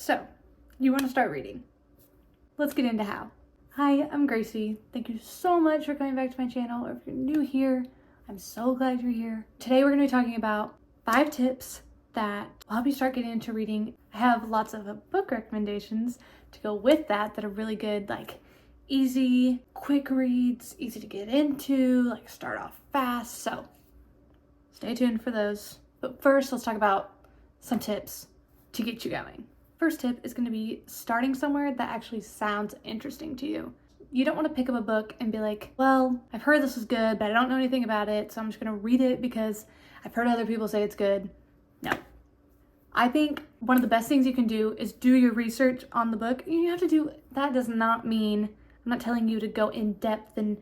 So, you want to start reading. Let's get into how. Hi, I'm Gracie. Thank you so much for coming back to my channel. Or if you're new here, I'm so glad you're here. Today we're going to be talking about 5 tips that will help you start getting into reading. I have lots of book recommendations to go with that are really good, like easy, quick reads, easy to get into, like start off fast. So stay tuned for those. But first, let's talk about some tips to get you going. First tip is going to be starting somewhere that actually sounds interesting to you. You don't want to pick up a book and be like, well, I've heard this is good, but I don't know anything about it, so I'm just going to read it because I've heard other people say it's good. No. I think one of the best things you can do is do your research on the book. That does not mean, I'm not telling you to go in depth and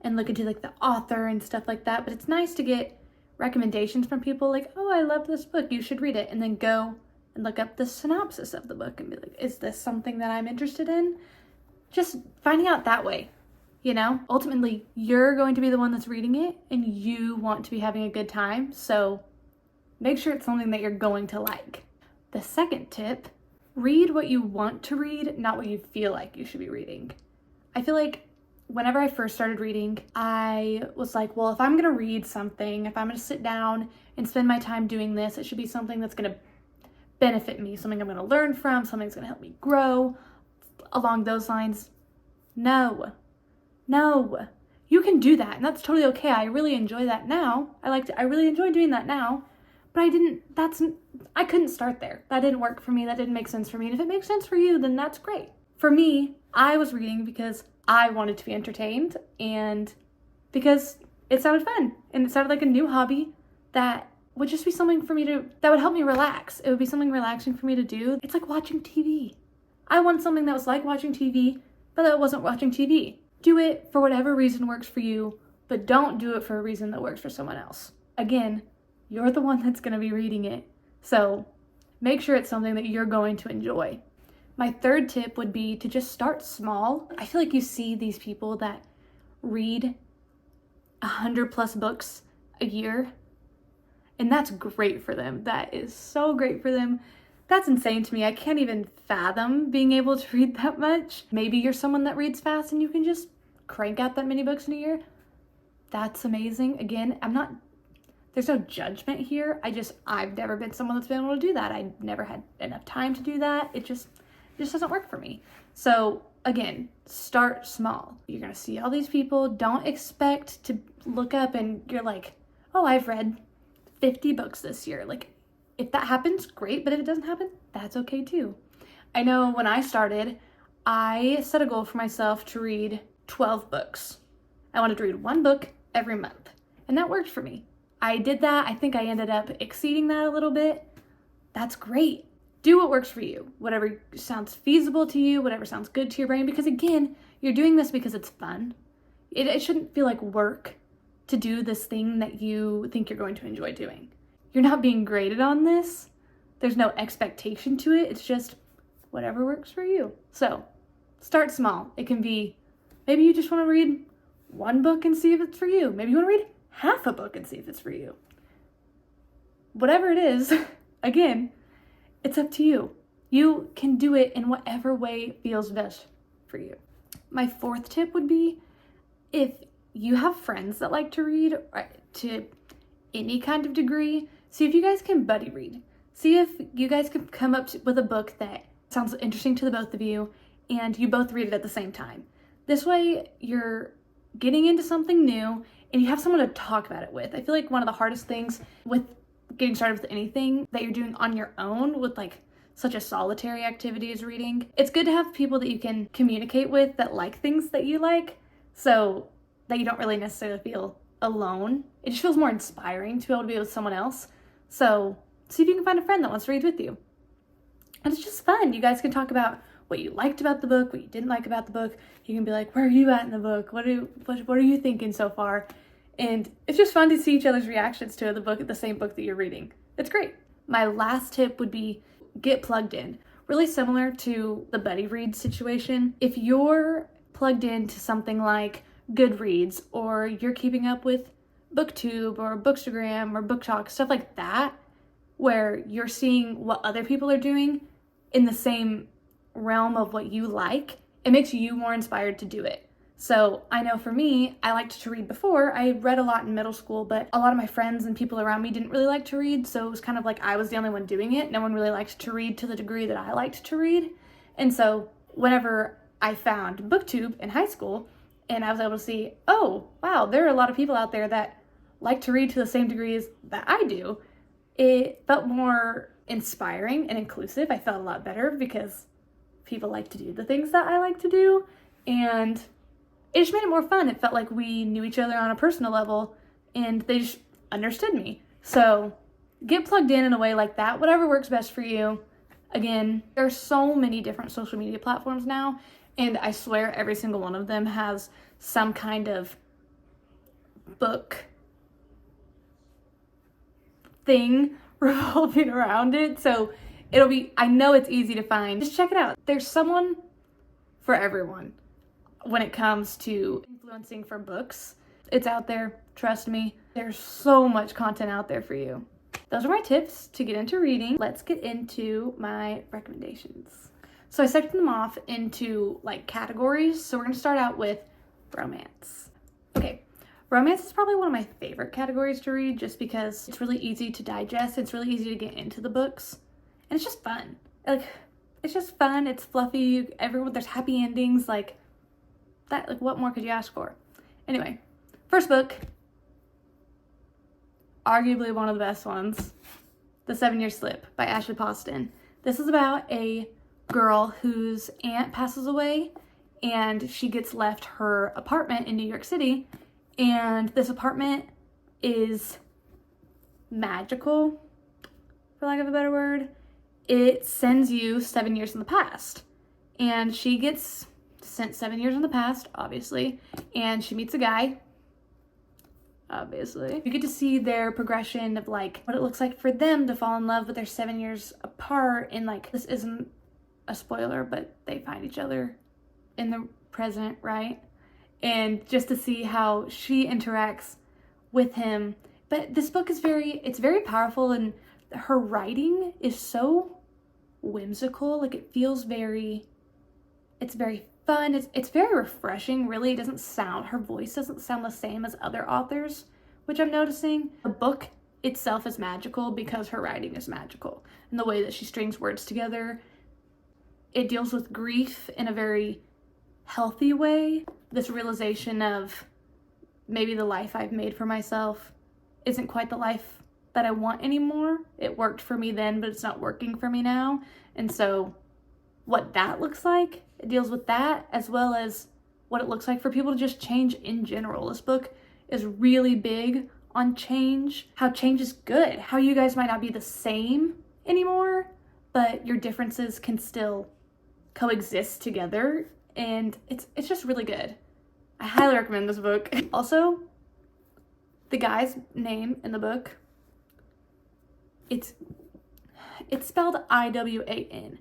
look into like the author and stuff like that, but it's nice to get recommendations from people like, oh, I love this book, you should read it, and then go and look up the synopsis of the book and be like, is this something that I'm interested in? Just finding out that way, you know? Ultimately, you're going to be the one that's reading it and you want to be having a good time, so make sure it's something that you're going to like. The second tip, read what you want to read, not what you feel like you should be reading. I feel like whenever I first started reading, I was like, well, if I'm gonna read something, if I'm gonna sit down and spend my time doing this, it should be something that's gonna benefit me, something I'm gonna learn from, something that's gonna help me grow, along those lines. No, you can do that, and that's totally okay. I really enjoy that now. I really enjoy doing that now, but I couldn't start there. That didn't work for me, that didn't make sense for me, and if it makes sense for you, then that's great. For me, I was reading because I wanted to be entertained and because it sounded fun and it sounded like a new hobby that would just be something for me that would help me relax. It would be something relaxing for me to do. It's like watching TV. I want something that was like watching TV, but that wasn't watching TV. Do it for whatever reason works for you, but don't do it for a reason that works for someone else. Again, you're the one that's going to be reading it. So make sure it's something that you're going to enjoy. My third tip would be to just start small. I feel like you see these people that read 100+ books a year, and that's great for them. That is so great for them. That's insane to me. I can't even fathom being able to read that much. Maybe you're someone that reads fast and you can just crank out that many books in a year. That's amazing. Again, there's no judgment here. I've never been someone that's been able to do that. I never had enough time to do that. It just doesn't work for me. So again, start small. You're gonna see all these people. Don't expect to look up and you're like, oh, I've read 50 books this year. Like, if that happens, great, but if it doesn't happen, that's okay too. I know when I started, I set a goal for myself to read 12 books. I wanted to read 1 book every month, and that worked for me. I did that. I think I ended up exceeding that a little bit. That's great. Do what works for you, whatever sounds feasible to you, whatever sounds good to your brain, because again, you're doing this because it's fun. It shouldn't feel like work to do this thing that you think you're going to enjoy doing. You're not being graded on this. There's no expectation to it. It's just whatever works for you. So start small. It can be, maybe you just want to read 1 book and see if it's for you. Maybe you want to read half a book and see if it's for you. Whatever it is, again, it's up to you. You can do it in whatever way feels best for you. My 4th tip would be, if you have friends that like to read to any kind of degree, see if you guys can buddy read. See if you guys can come up with a book that sounds interesting to the both of you and you both read it at the same time. This way you're getting into something new and you have someone to talk about it with. I feel like one of the hardest things with getting started with anything that you're doing on your own with like such a solitary activity as reading, it's good to have people that you can communicate with that like things that you like, so that you don't really necessarily feel alone. It just feels more inspiring to be able to be with someone else. So see if you can find a friend that wants to read with you. And it's just fun. You guys can talk about what you liked about the book, what you didn't like about the book. You can be like, where are you at in the book? What are you thinking so far? And it's just fun to see each other's reactions to the same book that you're reading. It's great. My last tip would be get plugged in. Really similar to the buddy read situation. If you're plugged into something like Goodreads, or you're keeping up with BookTube or Bookstagram or BookTok, stuff like that, where you're seeing what other people are doing, in the same realm of what you like, it makes you more inspired to do it. So I know for me, I liked to read before. I read a lot in middle school, but a lot of my friends and people around me didn't really like to read. So it was kind of like I was the only one doing it. No one really liked to read to the degree that I liked to read. And so whenever I found BookTube in high school and I was able to see, oh, wow, there are a lot of people out there that like to read to the same degrees that I do, it felt more inspiring and inclusive. I felt a lot better because people like to do the things that I like to do. And it just made it more fun. It felt like we knew each other on a personal level and they just understood me. So get plugged in a way like that, whatever works best for you. Again, there are so many different social media platforms now, and I swear every single one of them has some kind of book thing revolving around it. So I know it's easy to find. Just check it out. There's someone for everyone when it comes to influencing for books. It's out there, trust me. There's so much content out there for you. Those are my tips to get into reading. Let's get into my recommendations. So I sectioned them off into like categories. So we're gonna start out with romance. Okay, romance is probably one of my favorite categories to read just because it's really easy to digest. It's really easy to get into the books and it's just fun. Like, it's just fun, it's fluffy, there's happy endings, like what more could you ask for? Anyway, first book, arguably one of the best ones, The 7-Year Slip by Ashley Poston. This is about a girl whose aunt passes away and she gets left her apartment in New York City, and this apartment is magical, for lack of a better word. It sends you 7 years in the past, and she gets sent 7 years in the past, obviously, and she meets a guy, obviously. You get to see their progression of like what it looks like for them to fall in love, but they're 7 years apart, and like, this isn't a spoiler, but they find each other in the present, right? And just to see how she interacts with him. But this book is it's very powerful, and her writing is so whimsical. Like, it feels it's very fun. It's very refreshing, really. Her voice doesn't sound the same as other authors, which I'm noticing. The book itself is magical because her writing is magical. And the way that she strings words together, it deals with grief in a very healthy way. This realization of maybe the life I've made for myself isn't quite the life that I want anymore. It worked for me then, but it's not working for me now. And so what that looks like, it deals with that, as well as what it looks like for people to just change in general. This book is really big on change, how change is good, how you guys might not be the same anymore, but your differences can still coexist together, and it's just really good. I highly recommend this book. Also, the guy's name in the book, it's spelled I-W-A-N.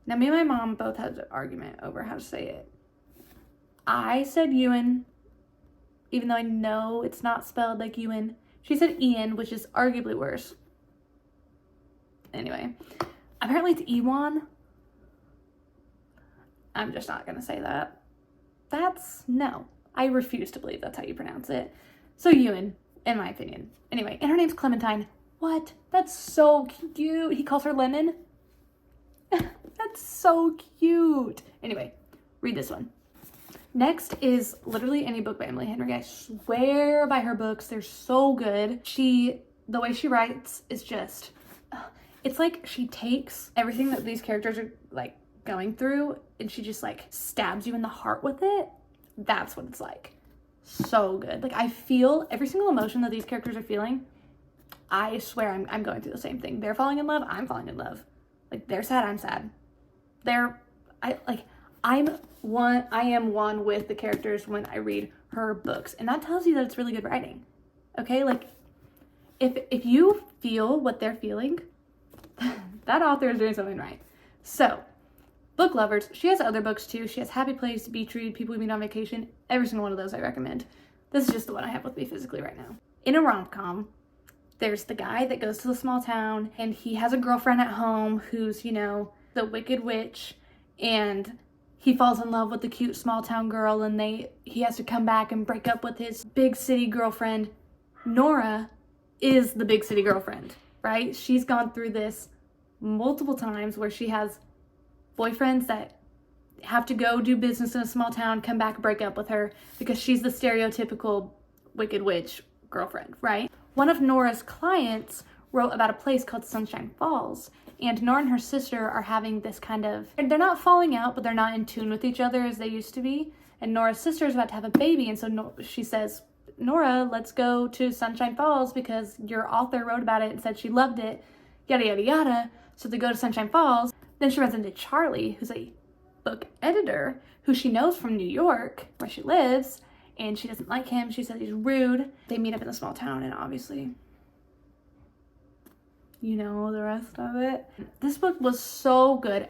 Now, me and my mom both had an argument over how to say it. I said Ewan, even though I know it's not spelled like Ewan. She said Ian, which is arguably worse. Anyway, apparently it's Ewan. I'm just not gonna say that. No. I refuse to believe that's how you pronounce it. So Ewan, in my opinion. Anyway, and her name's Clementine. What? That's so cute. He calls her Lemon. That's so cute. Anyway, read this one. Next is literally any book by Emily Henry. I swear by her books. They're so good. The way she writes is just, it's like she takes everything that these characters are like going through and she just like stabs you in the heart with it. That's what it's like. So good. Like, I feel every single emotion that these characters are feeling. I swear I'm going through the same thing. They're falling in love, I'm falling in love. Like, they're sad, I'm sad. I am one with the characters when I read her books. And that tells you that it's really good writing. Okay? Like, if you feel what they're feeling, that author is doing something right. So, book lovers, she has other books too. She has Happy Place, Beach Read, People We Meet on Vacation. Every single one of those I recommend. This is just the one I have with me physically right now. In a rom-com, there's the guy that goes to the small town, and he has a girlfriend at home who's, you know, the Wicked Witch, and he falls in love with the cute small town girl, and he has to come back and break up with his big city girlfriend. Nora is the big city girlfriend, right? She's gone through this multiple times where she has boyfriends that have to go do business in a small town, come back, break up with her because she's the stereotypical Wicked Witch girlfriend, right? One of Nora's clients wrote about a place called Sunshine Falls, and Nora and her sister are having this kind of, they're not falling out, but they're not in tune with each other as they used to be. And Nora's sister is about to have a baby, and so she says, Nora, let's go to Sunshine Falls because your author wrote about it and said she loved it, yada, yada, yada. So they go to Sunshine Falls. Then she runs into Charlie, who's a book editor, who she knows from New York, where she lives, and she doesn't like him. She says he's rude. They meet up in a small town, and obviously, you know the rest of it. This book was so good.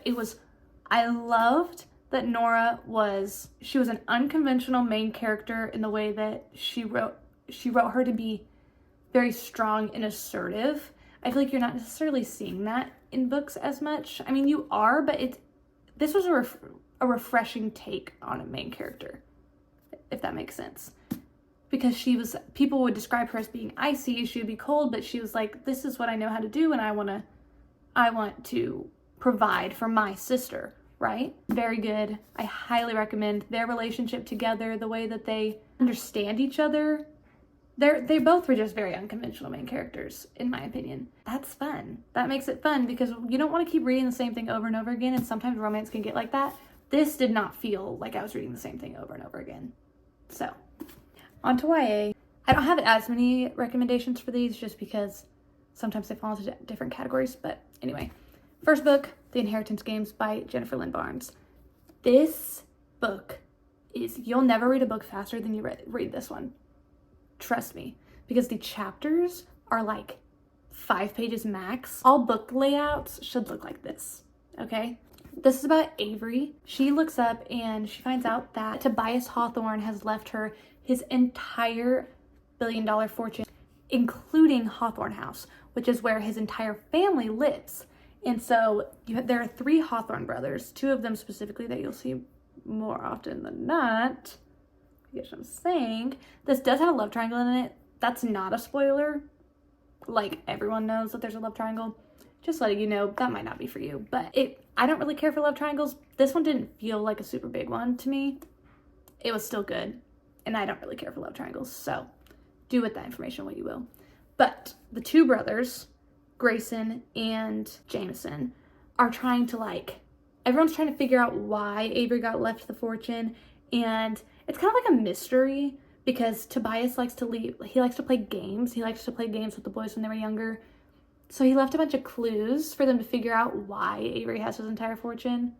I loved that Nora she was an unconventional main character in the way that she wrote her to be very strong and assertive. I feel like you're not necessarily seeing that in books as much. I mean, you are, but this was a refreshing take on a main character, if that makes sense. Because people would describe her as being icy, she would be cold, but she was like, this is what I know how to do, and I want to provide for my sister, right? Very good. I highly recommend their relationship together, the way that they understand each other. They both were just very unconventional main characters, in my opinion. That's fun. That makes it fun because you don't want to keep reading the same thing over and over again, and sometimes romance can get like that. This did not feel like I was reading the same thing over and over again. So, on to YA. I don't have as many recommendations for these just because sometimes they fall into different categories, but anyway. First book, The Inheritance Games by Jennifer Lynn Barnes. This book you'll never read a book faster than you read this one. Trust me, because the chapters are like 5 pages max. All book layouts should look like this, okay? This is about Avery. She looks up and she finds out that Tobias Hawthorne has left her his entire billion-dollar fortune, including Hawthorne House, which is where his entire family lives. And so there are 3 Hawthorne brothers, 2 of them specifically that you'll see more often than not. You get what I'm saying? This does have a love triangle in it. That's not a spoiler. Like, everyone knows that there's a love triangle. Just letting you know, that might not be for you. But I don't really care for love triangles. This one didn't feel like a super big one to me. It was still good. And I don't really care for love triangles. So, do with that information what you will. But the 2 brothers, Grayson and Jameson, are trying to everyone's trying to figure out why Avery got left the fortune. And it's kind of like a mystery because Tobias likes to play games. He likes to play games with the boys when they were younger. So he left a bunch of clues for them to figure out why Avery has his entire fortune.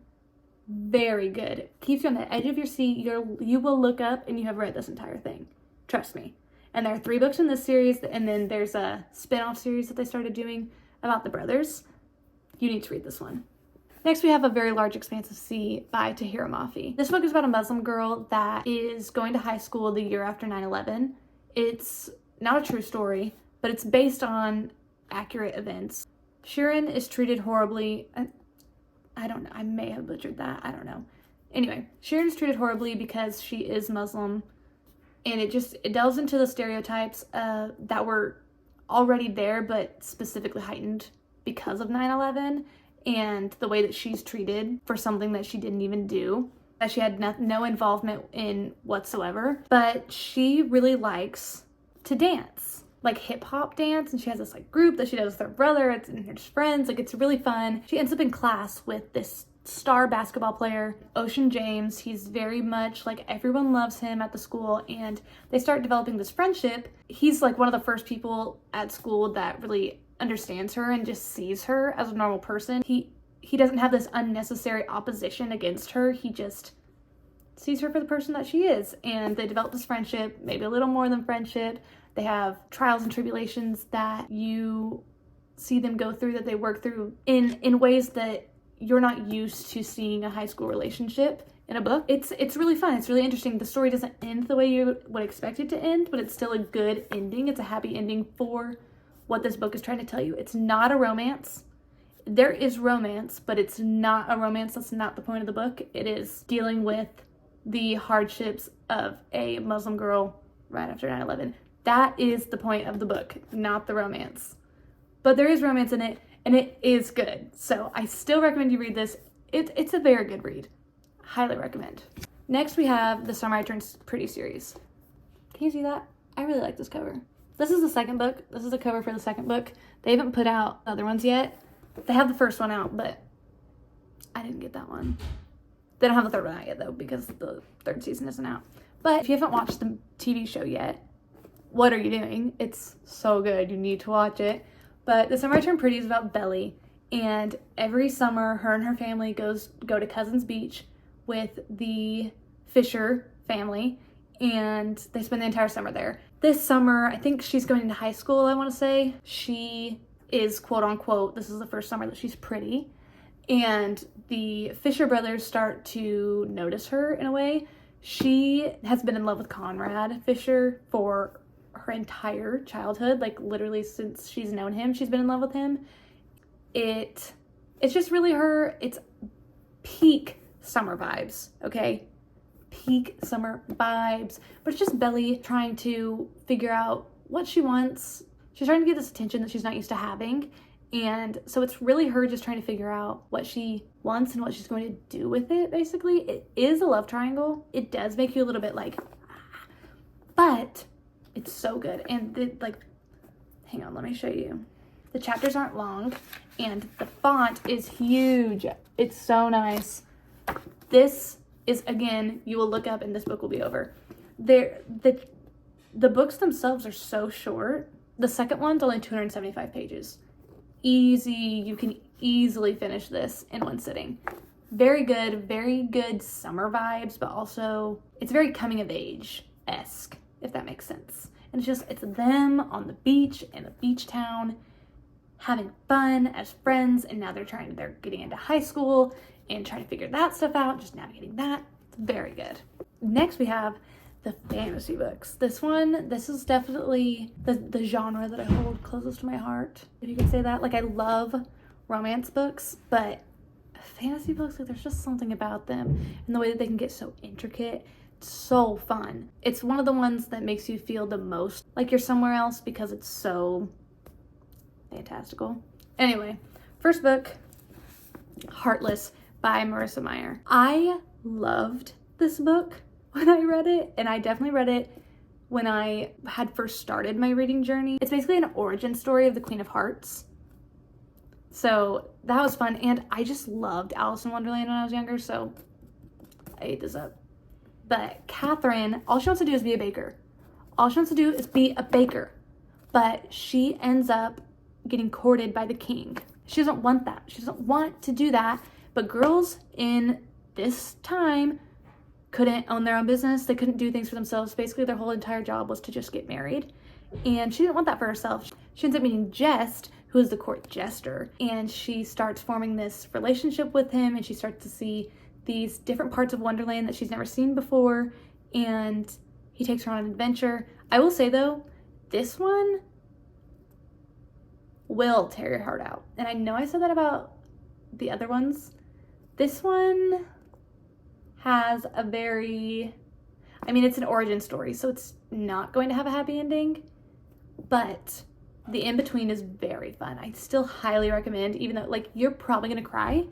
Very good. Keeps you on the edge of your seat. You will look up and you have read this entire thing. Trust me. And there are 3 books in this series, and then there's a spin-off series that they started doing about the brothers. You need to read this one. Next, we have A Very Large Expanse of Sea by Tahira Mafi. This book is about a Muslim girl that is going to high school the year after 9/11. It's not a true story, but it's based on accurate events. Shirin is treated horribly. I don't know. I may have butchered that. I don't know. Anyway, Shirin is treated horribly because she is Muslim, and it delves into the stereotypes that were already there, but specifically heightened because of 9/11. And the way that she's treated for something that she didn't even do, that she had no involvement in whatsoever. But she really likes to dance, like hip-hop dance, and she has this group that she does with her brother, and her friends. It's really fun. She ends up in class with this star basketball player, Ocean James. He's very much everyone loves him at the school, and they start developing this friendship. He's one of the first people at school that really understands her and just sees her as a normal person. He doesn't have this unnecessary opposition against her. He just sees her for the person that she is, and they develop this friendship, maybe a little more than friendship. They have trials and tribulations that you see them go through, that they work through in ways that you're not used to seeing a high school relationship in a book. It's really fun. It's really interesting. The story doesn't end the way you would expect it to end, but it's still a good ending. It's a happy ending for what this book is trying to tell you. It's not a romance. There is romance, but it's not a romance. That's not the point of the book. It is dealing with the hardships of a Muslim girl right after 9/11. That is the point of the book, not the romance. But there is romance in it, and it is good. So I still recommend you read this. It's a very good read. Highly recommend. Next, we have the Summer I Turned Pretty series. Can you see that? I really like this cover. This is the second book. This is the cover for the second book. They haven't put out other ones yet. They have the first one out, but I didn't get that one. They don't have the third one out yet, though, because the third season isn't out. But if you haven't watched the TV show yet, what are you doing? It's so good. You need to watch it. But The Summer I Turned Pretty is about Belly. And every summer, her and her family go to Cousins Beach with the Fisher family. And they spend the entire summer there. This summer, I think she's going into high school, I want to say. She is, quote unquote, this is the first summer that she's pretty. And the Fisher brothers start to notice her in a way. She has been in love with Conrad Fisher for her entire childhood, like literally since she's known him, she's been in love with him. It's just really her. It's peak summer vibes, okay? Peak summer vibes. But it's just Belly trying to figure out what she wants. She's trying to get this attention that she's not used to having. And so it's really her just trying to figure out what she wants and what she's going to do with it, basically. It is a love triangle. It does make you a little bit like, but it's so good. And hang on, let me show you. The chapters aren't long and the font is huge. It's so nice. This is, again, you will look up and this book will be over. The books themselves are so short. The second one's only 275 pages. Easy, you can easily finish this in one sitting. Very good summer vibes, but also it's very coming of age-esque, if that makes sense. And it's them on the beach in a beach town having fun as friends, and now they're getting into high school and trying to figure that stuff out, just navigating that. It's very good. Next we have the fantasy books. This is definitely the genre that I hold closest to my heart, if you can say that. Like, I love romance books, but fantasy books, like, there's just something about them and the way that they can get so intricate. It's so fun. It's one of the ones that makes you feel the most like you're somewhere else because it's so fantastical. Anyway, first book, Heartless by Marissa Meyer. I loved this book when I read it, and I definitely read it when I had first started my reading journey. It's basically an origin story of the Queen of Hearts. So that was fun, and I just loved Alice in Wonderland when I was younger, so I ate this up. But Catherine, all she wants to do is be a baker. All she wants to do is be a baker. But she ends up getting courted by the king. She doesn't want that. She doesn't want to do that. But girls in this time couldn't own their own business. They couldn't do things for themselves. Basically, their whole entire job was to just get married. And she didn't want that for herself. She ends up meeting Jest, who is the court jester. And she starts forming this relationship with him, and she starts to see these different parts of Wonderland that she's never seen before. And he takes her on an adventure. I will say, though, this one will tear your heart out. And I know I said that about the other ones. This one has a very, it's an origin story, so it's not going to have a happy ending, but the in-between is very fun. I still highly recommend, even though, like, you're probably gonna cry.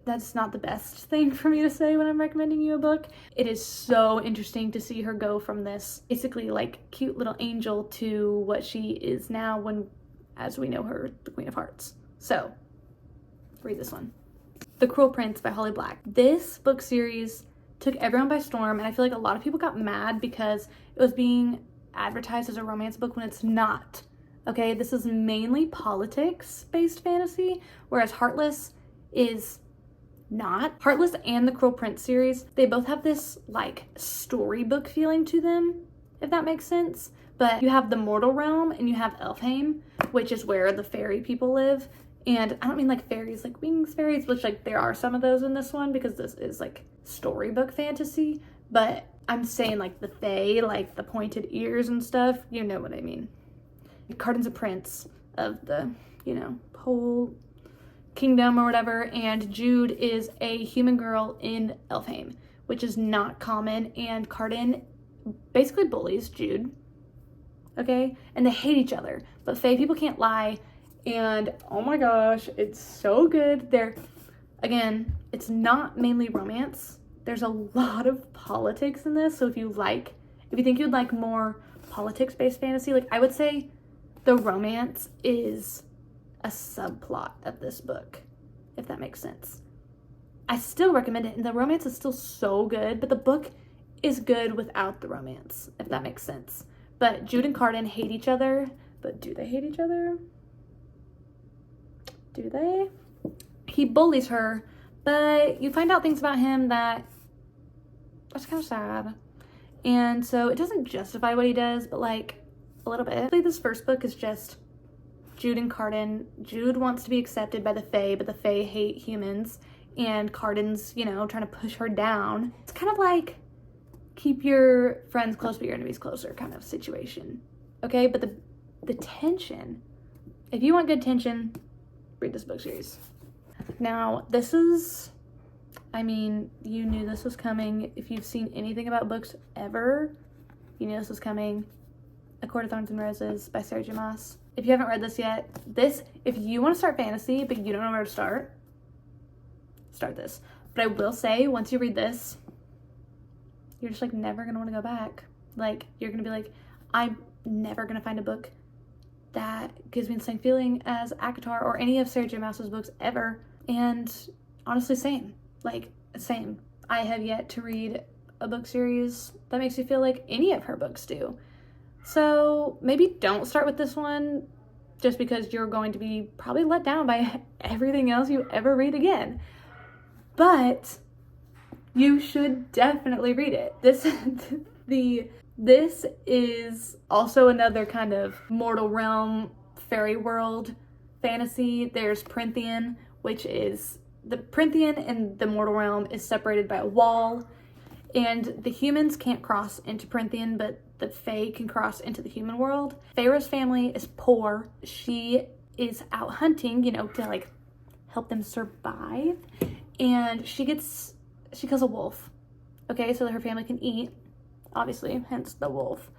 That's not the best thing for me to say when I'm recommending you a book. It is so interesting to see her go from this basically like cute little angel to what she is now when, as we know her, the Queen of Hearts. So read this one. The Cruel Prince by Holly Black. This book series took everyone by storm, and I feel like a lot of people got mad because it was being advertised as a romance book when it's not. Okay, this is mainly politics-based fantasy, whereas Heartless is not. Heartless and the Cruel Prince series, they both have this like storybook feeling to them, if that makes sense. But you have the mortal realm and you have Elfheim, which is where the fairy people live. And I don't mean like fairies, like wings fairies, which like there are some of those in this one because this is like storybook fantasy. But I'm saying like the fae, like the pointed ears and stuff, you know what I mean. Cardin's a Prince. of the, whole kingdom or whatever, and Jude is a human girl in Elfhame, which is not common, and Cardan basically bullies Jude, okay? And they hate each other, but Fae people can't lie, and oh my gosh, it's so good. Again, it's not mainly romance. There's a lot of politics in this, so if you think you'd like more politics-based fantasy, like I would say the romance is a subplot of this book, if that makes sense. I still recommend it, and the romance is still so good, but the book is good without the romance, if that makes sense. But Jude and Cardan hate each other, but do they hate each other? Do they? He bullies her, but you find out things about him that's kind of sad. And so it doesn't justify what he does, but like a little bit. This first book is just Jude and Cardan. Jude wants to be accepted by the Fae, but the Fae hate humans, and Cardan's, trying to push her down. It's kind of like keep your friends close but your enemies closer kind of situation. Okay, but the tension, if you want good tension, read this book series. Now, this is, you knew this was coming. If you've seen anything about books ever, you knew this was coming. A Court of Thorns and Roses by Sarah J. Maas. If you haven't read this yet, if you want to start fantasy but you don't know where to start this. But I will say, once you read this, you're just like never going to want to go back. Like, you're going to be like, I'm never going to find a book that gives me the same feeling as ACOTAR or any of Sarah J. Maas's books ever. And honestly, same. I have yet to read a book series that makes me feel like any of her books do. So maybe don't start with this one just because you're going to be probably let down by everything else you ever read again. But you should definitely read it. This is also another kind of mortal realm, fairy world fantasy. There's Prythian, which is the Prythian and the mortal realm is separated by a wall, and the humans can't cross into Prythian, but the Fae can cross into the human world. Feyre's family is poor. She is out hunting, to like help them survive, and she kills a wolf. Okay, so that her family can eat. Obviously, hence the wolf.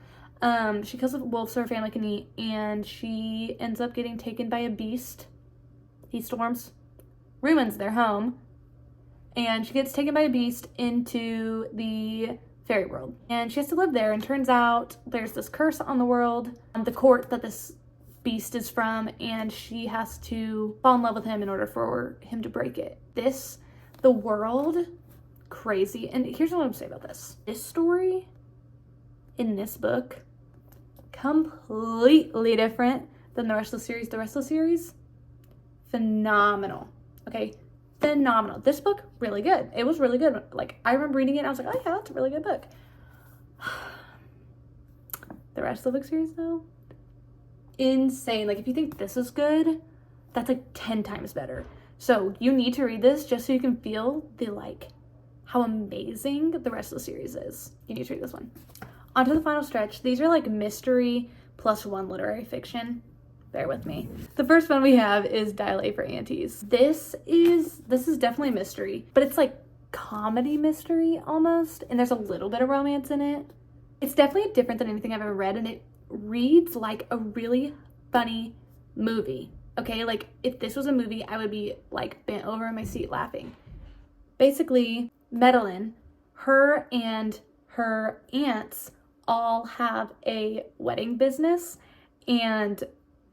She kills a wolf so her family can eat, and she ends up getting taken by a beast. He storms, ruins their home, and she gets taken by a beast into the fairy world. And she has to live there, and turns out there's this curse on the world, the court that this beast is from, and she has to fall in love with him in order for him to break it. The world, crazy. And here's what I'm gonna say about this. This story in this book, completely different than the rest of the series. The rest of the series, phenomenal. Okay, phenomenal. This book, really good. It was really good. Like, I remember reading it and I was like, oh yeah, that's a really good book. The rest of the book series, though, insane. Like, if you think this is good, that's like 10 times better. So you need to read this just so you can feel how amazing the rest of the series is. You need to read this one. On to the final stretch. These are like mystery plus one literary fiction. Bear with me. The first one we have is Dial A for Aunties. This is definitely mystery, but it's like comedy mystery almost, and there's a little bit of romance in it. It's definitely different than anything I've ever read, and it reads like a really funny movie. Okay, like if this was a movie, I would be like bent over in my seat laughing. Basically, Madeline, her and her aunts all have a wedding business, and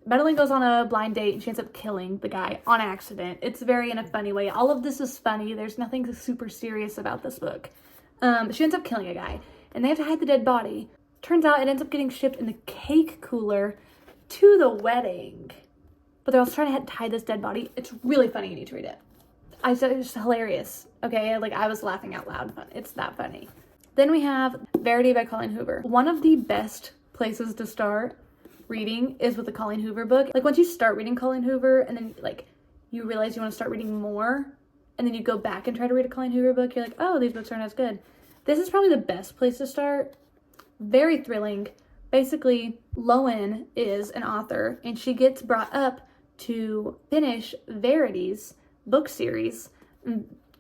Madeline goes on a blind date and she ends up killing the guy on accident. It's very in a funny way. All of this is funny. There's nothing super serious about this book. She ends up killing a guy, and they have to hide the dead body. Turns out it ends up getting shipped in the cake cooler to the wedding. But they're also trying to hide this dead body. It's really funny. You need to read it. I said it's hilarious. Okay, like I was laughing out loud. It's that funny. Then we have Verity by Colleen Hoover. One of the best places to start reading is with the Colleen Hoover book. Like, once you start reading Colleen Hoover and then like you realize you want to start reading more, and then you go back and try to read a Colleen Hoover book, you're like, oh, these books aren't as good. This is probably the best place to start. Very thrilling, Basically, Lowen is an author, and she gets brought up to finish Verity's book series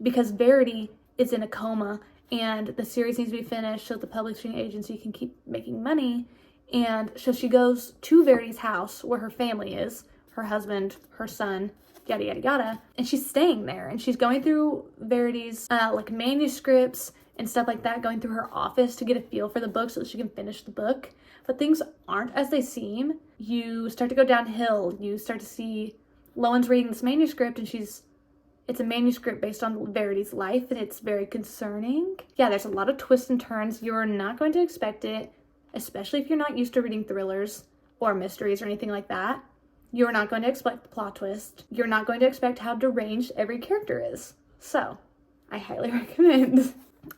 because Verity is in a coma, and the series needs to be finished so the publishing agency can keep making money. And so she goes to Verity's house where her family is, her husband, her son, yada yada yada, and she's staying there, and she's going through Verity's like manuscripts and stuff like that, going through her office to get a feel for the book so that she can finish the book. But things aren't as they seem. You start to go downhill. You start to see Lowen's reading this manuscript, and it's a manuscript based on Verity's life, and it's very concerning. Yeah, there's a lot of twists and turns. You're not going to expect it, especially if you're not used to reading thrillers or mysteries or anything like that. You're not going to expect the plot twist. You're not going to expect how deranged every character is. So, I highly recommend.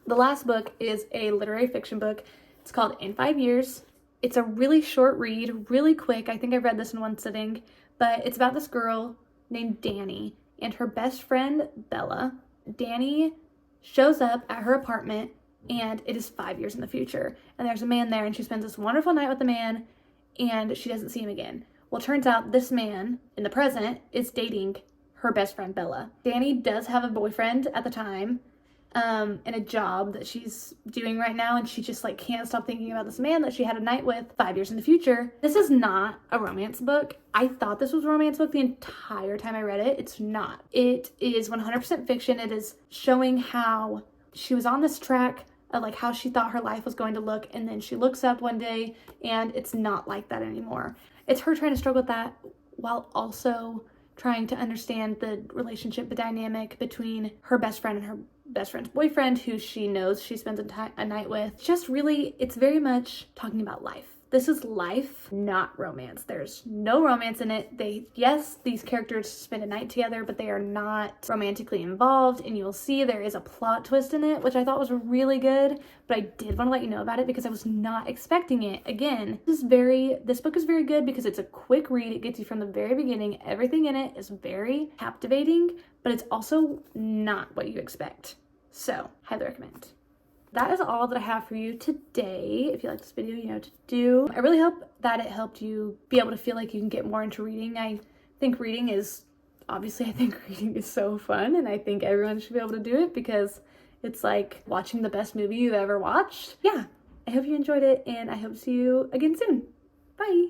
The last book is a literary fiction book. It's called In 5 Years. It's a really short read, really quick. I think I read this in one sitting, but it's about this girl named Danny and her best friend, Bella. Danny shows up at her apartment, and it is 5 years in the future. And there's a man there, and she spends this wonderful night with the man, and she doesn't see him again. Well, it turns out this man in the present is dating her best friend, Bella. Danny does have a boyfriend at the time, and a job that she's doing right now, and she just like can't stop thinking about this man that she had a night with 5 years in the future. This is not a romance book. I thought this was a romance book the entire time I read it. It's not. It is 100% fiction. It is showing how she was on this track of like how she thought her life was going to look, and then she looks up one day and it's not like that anymore. It's her trying to struggle with that while also trying to understand the relationship, the dynamic between her best friend and her best friend's boyfriend, who she knows she spends a night with. Just really, it's very much talking about life. This is life, not romance. There's no romance in it. Yes, these characters spend a night together, but they are not romantically involved, and you'll see there is a plot twist in it, which I thought was really good, but I did want to let you know about it because I was not expecting it. Again, this book is very good because it's a quick read. It gets you from the very beginning. Everything in it is very captivating, but it's also not what you expect. So, highly recommend. That is all that I have for you today. If you like this video, you know what to do. I really hope that it helped you be able to feel like you can get more into reading. I think reading is so fun, and I think everyone should be able to do it because it's like watching the best movie you've ever watched. Yeah, I hope you enjoyed it, and I hope to see you again soon. Bye!